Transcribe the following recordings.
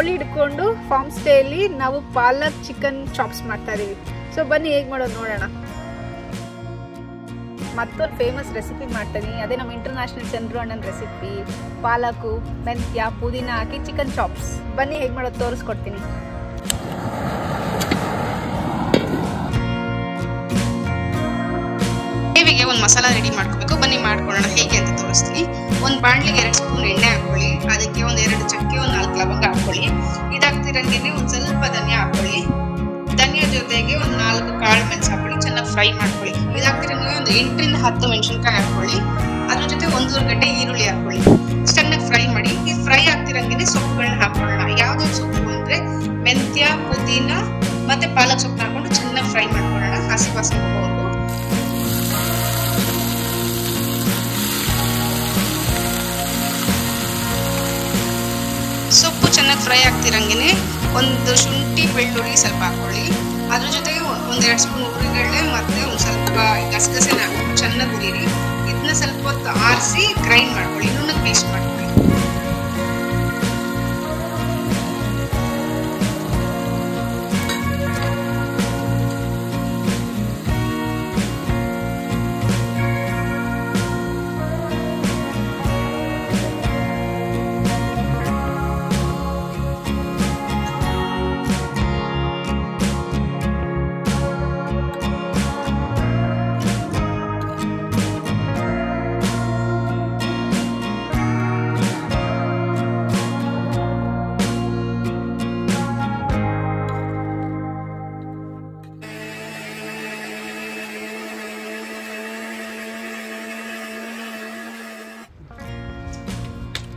ಕೋಳಿ ಹಿಡ್ಕೊಂಡು ಫಾರ್ಮ್ ಸ್ಟೇಯಲ್ಲಿ ನಾವು ಪಾಲಕ್ ಚಿಕನ್ ಚಾಪ್ಸ್ ಮಾಡ್ತಾ ಇದೀವಿ. ಸೊ ಬನ್ನಿ ಹೇಗೆ ಮಾಡೋದು ನೋಡೋಣ. ಮತ್ತೊಂದು ಫೇಮಸ್ ರೆಸಿಪಿ ಮಾಡ್ತೀನಿ, ಅದೇ ನಮ್ಮ ಇಂಟರ್ನ್ಯಾಷನಲ್ ಚಂದ್ರು ಅಣ್ಣನ ರೆಸಿಪಿ. ಪಾಲಕು, ಮೆಂತ್ಯ, ಪುದೀನ ಹಾಕಿ ಚಿಕನ್ ಚಾಪ್ಸ್. ಬನ್ನಿ ಹೇಗೆ ಮಾಡೋದು ತೋರಿಸ್ಕೊಡ್ತೀನಿ. ಗ್ರೇವಿಗೆ ಒಂದು ಮಸಾಲ ರೆಡಿ ಮಾಡ್ಕೋಬೇಕು. ಬನ್ನಿ ಮಾಡ್ಕೊಳ್ಳೋಣ ಹೇಗೆ ಅಂತ ತೋರಿಸ್ತೀನಿ. ಒಂದು ಬಾಣಲಿಗೆ 2 ಸ್ಪೂನ್ ಎಣ್ಣೆ ಹಾಕೊಳ್ಳಿ. ಅದಕ್ಕೆ ಒಂದು 2 ಚಕ್ಕೆ, ಒಂದು 4 ಲವಂಗ ಹಾಕೊಳ್ಳಿ. ಇದಾಗ್ತಿರಂಗೆ ಒಂದು ಸ್ವಲ್ಪ ಧನಿಯಾ ಹಾಕೊಳ್ಳಿ. ಧನಿಯಾ ಜೊತೆಗೆ ಒಂದು 4 ಕಾಳು ಮೆಣಸು ಹಾಕೊಳ್ಳಿ. ಚೆನ್ನಾಗಿ ಫ್ರೈ ಮಾಡ್ಕೊಳ್ಳಿ. ಇದಾಗ್ತಿರಂಗೆ ಒಂದು 8 ರಿಂದ 10 ಮೆಣಸಿನಕಾಯಿ ಹಾಕೊಳ್ಳಿ. ಅದ್ರ ಜೊತೆ 1 ಗಡ್ಡೆ ಈರುಳ್ಳಿ ಹಾಕೊಳ್ಳಿ. ಚೆನ್ನಾಗಿ ಫ್ರೈ ಮಾಡಿ. ಈ ಫ್ರೈ ಆಗ್ತಿರಂಗೆ ಸೊಪ್ಪುಗಳನ್ನ ಹಾಕೊಳ್ಳೋಣ. ಯಾವ್ದಾದ್ರು ಸೊಪ್ಪು ಅಂದ್ರೆ ಮೆಂತ್ಯ, ಪುದೀನ ಮತ್ತೆ ಪಾಲಕ್ ಸೊಪ್ಪು ಹಾಕೊಂಡು ಚೆನ್ನಾಗಿ ಫ್ರೈ ಮಾಡ್ಕೊಳ್ಳೋಣ, ಹಸಿ ವಾಸನೆ ಹೋಗೋವರೆಗೂ. ಸೊಪ್ಪು ಚೆನ್ನಾಗಿ ಫ್ರೈ ಆಗ್ತಿರಂಗೆ ಒಂದು ಶುಂಠಿ ಬೆಳ್ಳುಳ್ಳಿ ಸ್ವಲ್ಪ ಹಾಕೊಳ್ಳಿ. ಅದ್ರ ಜೊತೆಗೆ 1-2 ಸ್ಪೂನ್ ಹುರಿಗಡಲೆ ಮತ್ತೆ ಒಂದು ಸ್ವಲ್ಪ ಗಸಗಸೆನ ಹಾಕೊಂಡು ಚೆನ್ನಾಗಿ ಹುರಿಯಿರಿ. ಇದನ್ನ ಸ್ವಲ್ಪ ಹೊತ್ತು ಆರಿಸಿ ಗ್ರೈಂಡ್ ಮಾಡ್ಕೊಳ್ಳಿ, ನುಣ್ಣಗೆ ಪೇಸ್ಟ್ ಮಾಡ್ಕೊಳ್ಳಿ.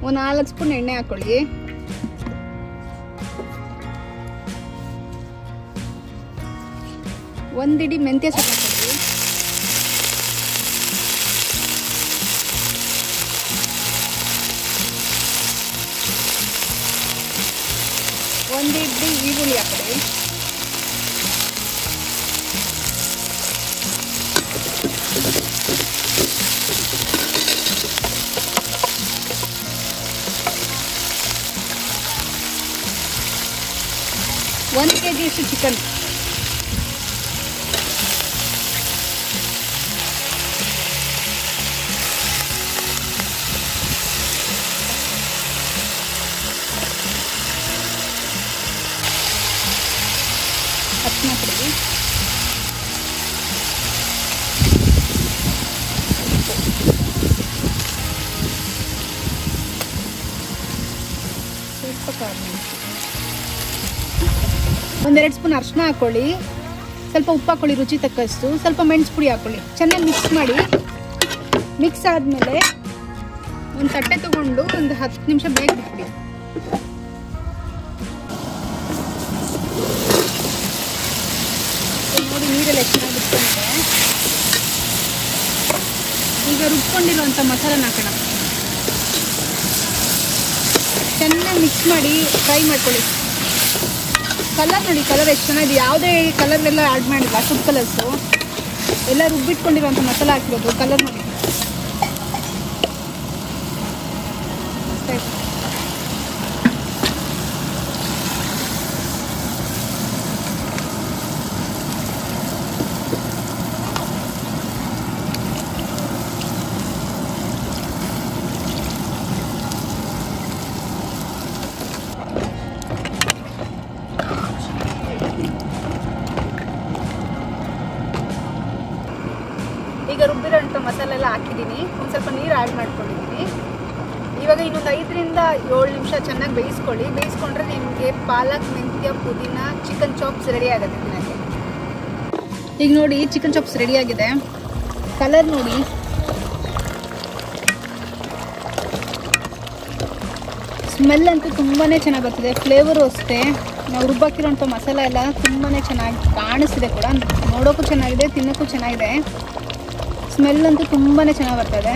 ಒಂದು 4 ಸ್ಪೂನ್ ಎಣ್ಣೆ ಹಾಕೊಳ್ಳಿ. ಒಂದಿಡಿ ಮೆಂತ್ಯ ಸೊಪ್ಪು ಹಾಕೊಳ್ಳಿ. ಒಂದಿಡಿ ಈರುಳ್ಳಿ ಹಾಕೊಳ್ಳಿ. ಒಂದು kg ಅಷ್ಟು ಚಿಕನ್. ಅರಿಶಿನ ಪುಡಿ, ಸ್ವಲ್ಪ ಖಾರ, 1-2 ಸ್ಪೂನ್ ಅರಿಶಿನ ಹಾಕೊಳ್ಳಿ. ಸ್ವಲ್ಪ ಉಪ್ಪು ಹಾಕೊಳ್ಳಿ ರುಚಿ ತಕ್ಕಷ್ಟು. ಸ್ವಲ್ಪ ಮೆಣಸು ಪುಡಿ ಹಾಕೊಳ್ಳಿ. ಚೆನ್ನಾಗಿ ಮಿಕ್ಸ್ ಮಾಡಿ. ಮಿಕ್ಸ್ ಆದಮೇಲೆ ಒಂದು ತಟ್ಟೆ ತಗೊಂಡು ಒಂದು 10 ನಿಮಿಷ ಬೇಗ ಬಿಟ್ಬಿಡಿ. ನೋಡಿ ನೀರೆಲ್ಲ ಚೆನ್ನಾಗಿ ಬಿಟ್ಕೊಂಡಿದೆ. ಈಗ ರುಬ್ಕೊಂಡಿರುವಂಥ ಮಸಾಲನ ಹಾಕೋಣ. ಚೆನ್ನಾಗಿ ಮಿಕ್ಸ್ ಮಾಡಿ ಫ್ರೈ ಮಾಡ್ಕೊಳ್ಳಿ. ಕಲರ್ ನೋಡಿ, ಕಲರ್ ಎಷ್ಟು ಚೆನ್ನಾಗಿದೆ. ಯಾವುದೇ ಕಲರ್ನೆಲ್ಲ ಆ್ಯಡ್ ಮಾಡಿಲ್ಲ, ಫುಡ್ ಕಲರ್ಸು ಎಲ್ಲ ರುಬ್ಬಿಟ್ಕೊಂಡಿರೋಂಥ ಮಸಾಲ ಹಾಕಿರೋದು. ಕಲರ್ ನೋಡಿ. ಈಗ ರುಬ್ಬಿರೋಂಥ ಮಸಾಲೆ ಎಲ್ಲ ಹಾಕಿದ್ದೀನಿ. ಒಂದು ಸ್ವಲ್ಪ ನೀರು ಆ್ಯಡ್ ಮಾಡ್ಕೊಂಡಿದ್ದೀನಿ. ಇವಾಗ ಇನ್ನೊಂದು 5 ರಿಂದ 7 ನಿಮಿಷ ಚೆನ್ನಾಗಿ ಬೇಯಿಸ್ಕೊಳ್ಳಿ. ಬೇಯಿಸ್ಕೊಂಡ್ರೆ ನಿಮಗೆ ಪಾಲಕ್, ಮೆಂತ್ಯ, ಪುದೀನ ಚಿಕನ್ ಚಾಪ್ಸ್ ರೆಡಿ ಆಗುತ್ತೆ ತಿನ್ನೋಕ್ಕೆ. ಈಗ ನೋಡಿ ಚಿಕನ್ ಚಾಪ್ಸ್ ರೆಡಿ ಆಗಿದೆ. ಕಲರ್ ನೋಡಿ, ಸ್ಮೆಲ್ ಅಂತೂ ತುಂಬಾ ಚೆನ್ನಾಗಿ ಬರ್ತಿದೆ. ಫ್ಲೇವರು ಅಷ್ಟೇ. ನಾವು ರುಬ್ಬಾಕಿರೋಂಥ ಮಸಾಲ ಎಲ್ಲ ತುಂಬಾ ಚೆನ್ನಾಗಿ ಕಾಣಿಸ್ತಿದೆ ಕೂಡ. ನೋಡೋಕ್ಕೂ ಚೆನ್ನಾಗಿದೆ, ತಿನ್ನೋಕ್ಕೂ ಚೆನ್ನಾಗಿದೆ. ಸ್ಮೆಲ್ ಅಂತೂ ತುಂಬಾ ಚೆನ್ನಾಗಿ ಬರ್ತದೆ.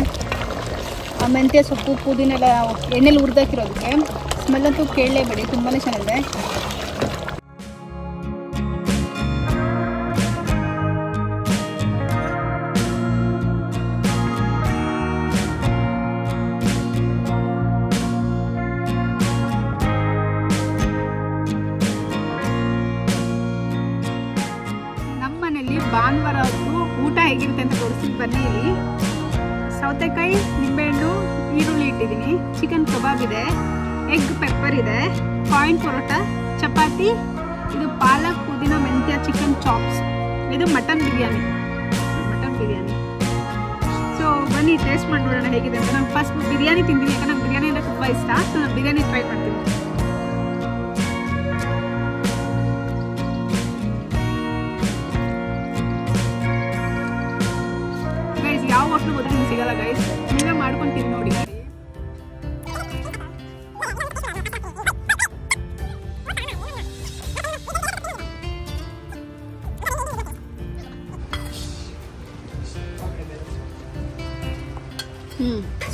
ಆ ಮೆಂತ್ಯ ಸೊಪ್ಪು, ಪುದೀನ ಎಲ್ಲ ಎಣ್ಣೆಲಿ ಹುರಿದಾಕಿರೋದಕ್ಕೆ ಸ್ಮೆಲ್ ಅಂತೂ ಕೇಳಲೇಬೇಡಿ, ತುಂಬಾ ಚೆನ್ನಾಗಿದೆ. ಭಾನುವಾರ ಹೊತ್ತು ಊಟ ಹೇಗಿರುತ್ತೆ ಅಂತ ತೋರಿಸ್ತೀನಿ ಬನ್ನಿ. ಇಲ್ಲಿ ಸೌತೆಕಾಯಿ, ನಿಂಬೆಹಣ್ಣು, ಈರುಳ್ಳಿ ಇಟ್ಟಿದ್ದೀನಿ, ಚಿಕನ್ ಕಬಾಬ್ ಇದೆ, ಎಗ್ ಪೆಪ್ಪರ್ ಇದೆ, ಕಾಯಿನ್ ಪರೋಟ, ಚಪಾತಿ, ಇದು ಪಾಲಕ್ ಪುದೀನ ಮೆಂತ್ಯ ಚಿಕನ್ ಚಾಪ್ಸ್, ಇದು ಮಟನ್ ಬಿರಿಯಾನಿ. ಸೊ ಬನ್ನಿ ಟೇಸ್ಟ್ ಮಾಡಿ ನೋಡೋಣ ಹೇಗಿದೆ ಅಂತ. ನಾನು ಫಸ್ಟ್ ಬಿರಿಯಾನಿ ತಿಂತೀನಿ, ಯಾಕಂದ್ರೆ ನಂಗೆ ಬಿರಿಯಾನಿ ಅಂದರೆ ತುಂಬ ಇಷ್ಟ. ಸೊ ನಾನು ಬಿರಿಯಾನಿ ಟ್ರೈ ಮಾಡ್ತೀನಿ. ಗೈಸ್, ಯಾವ ಹೋಟ್ಲು ಹೋದ್ರೆ ನಿಮ್ಗೆ ಸಿಗಲ್ಲ ಗೈಸ್, ನೀವೇ ಮಾಡ್ಕೊಂಡು ತಿಂದು ನೋಡಿ.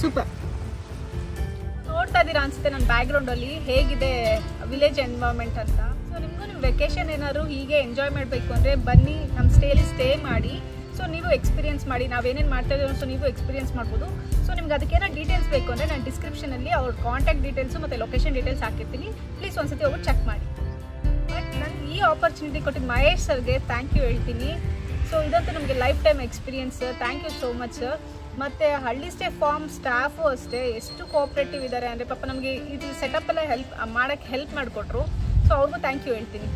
ಸೂಪರ್. ನೋಡ್ತಾ ಇದ್ದೀರಾ ಅನ್ಸುತ್ತೆ ನನ್ನ ಬ್ಯಾಕ್ಗ್ರೌಂಡಲ್ಲಿ ಹೇಗಿದೆ ವಿಲೇಜ್ ಎನ್ವೈರ್ಮೆಂಟ್ ಅಂತ. ಸೊ ನಿಮಗೂ ನಿಮ್ಮ ವೆಕೇಶನ್ ಏನಾದ್ರು ಹೀಗೆ ಎಂಜಾಯ್ ಮಾಡಬೇಕು ಅಂದರೆ ಬನ್ನಿ, ನಮ್ಮ ಸ್ಟೇಲಿ ಸ್ಟೇ ಮಾಡಿ. ಸೊ ನೀವು ಎಕ್ಸ್ಪೀರಿಯನ್ಸ್ ಮಾಡಿ, ನಾವೇನೇನು ಮಾಡ್ತಾ ಇದ್ದೀವಿ ಸೊ ನೀವು ಎಕ್ಸ್ಪೀರಿಯನ್ಸ್ ಮಾಡ್ಬೋದು. ಸೊ ನಿಮ್ಗೆ ಅದಕ್ಕೇನೋ ಡೀಟೇಲ್ಸ್ ಬೇಕು ಅಂದರೆ ನಾನು ಡಿಸ್ಕ್ರಿಪ್ಷನಲ್ಲಿ ಅವ್ರ ಕಾಂಟ್ಯಾಕ್ಟ್ ಡೀಟೇಲ್ಸು ಮತ್ತು ಲೊಕೇಶನ್ ಡೀಟೇಲ್ಸ್ ಹಾಕಿರ್ತೀನಿ. ಪ್ಲೀಸ್ ಒಂದ್ಸತಿ ಹೋಗಿ ಚೆಕ್ ಮಾಡಿ. ಬಟ್ ನಾನು ಈ ಆಪರ್ಚುನಿಟಿ ಕೊಟ್ಟಿದ್ದು ಮಹೇಶ್ ಸರ್ಗೆ ಥ್ಯಾಂಕ್ ಯು ಹೇಳ್ತೀನಿ. ಸೊ ಇದಂತೂ ನಮಗೆ lifetime experience. Thank you so much sir. ಮತ್ತು ಹಳ್ಳಿ ಸ್ಟೇ ಫಾರ್ಮ್ ಸ್ಟಾಫು ಅಷ್ಟೇ ಎಷ್ಟು ಕೋಆಪ್ರೇಟಿವ್ ಇದ್ದಾರೆ ಅಂದರೆ ಪಾಪ ನಮಗೆ ಇದು ಸೆಟಪ್ ಎಲ್ಲ ಮಾಡೋಕ್ಕೆ ಹೆಲ್ಪ್ ಮಾಡಿಕೊಟ್ರು. ಸೊ ಅವ್ರಿಗೂ ಥ್ಯಾಂಕ್ ಯು ಹೇಳ್ತೀನಿ.